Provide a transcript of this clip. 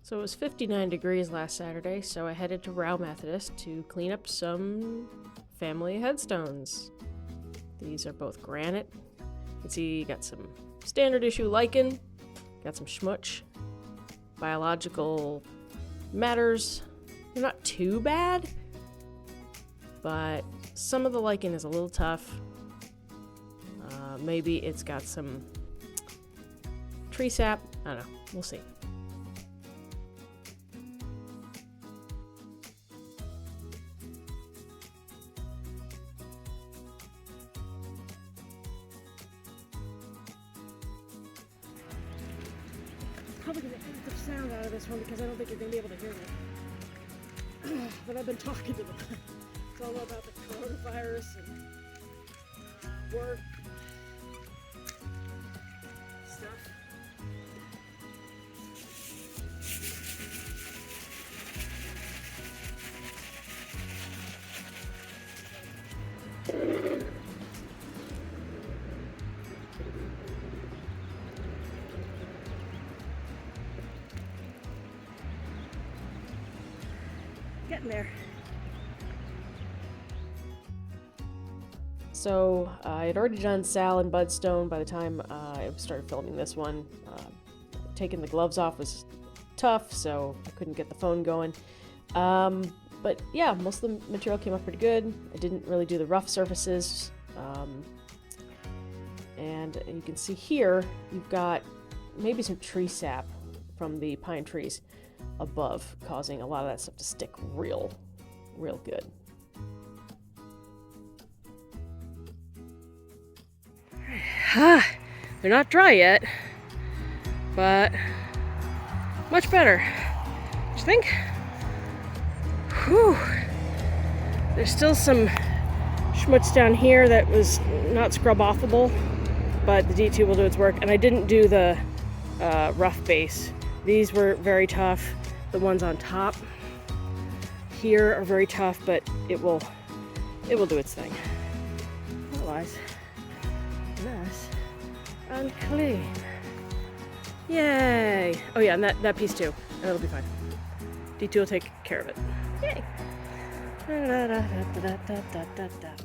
So it was 59 degrees last Saturday, so I headed to Rowe Methodist to clean up some family headstones. These are both granite. You can see you got some standard issue lichen, got some schmutz, biological matters. They're not too bad, but some of the lichen is a little tough. Maybe it's got some tree sap. I don't know. We'll see. Probably going to edit the sound out of this one because I don't think you're going to be able to hear me. But I've been talking to them. It's all about the coronavirus and work stuff. Getting there. So I had already done Sal and Budstone by the time I started filming this one. Taking the gloves off was tough, so I couldn't get the phone going. But yeah, most of the material came up pretty good. I didn't really do the rough surfaces. And you can see here, you've got maybe some tree sap from the pine trees above, causing a lot of that stuff to stick real good. They're not dry yet, but much better. What do you think? Whew. There's still some schmutz down here that was not scrub-offable, but the D2 will do its work. And I didn't do the rough base. These were very tough. The ones on top here are very tough, but it will do its thing. Otherwise, nice and clean. Yay! Oh yeah, and that piece too. That'll be fine. D2 will take care of it. Yay! Da, da, da, da, da, da, da, da.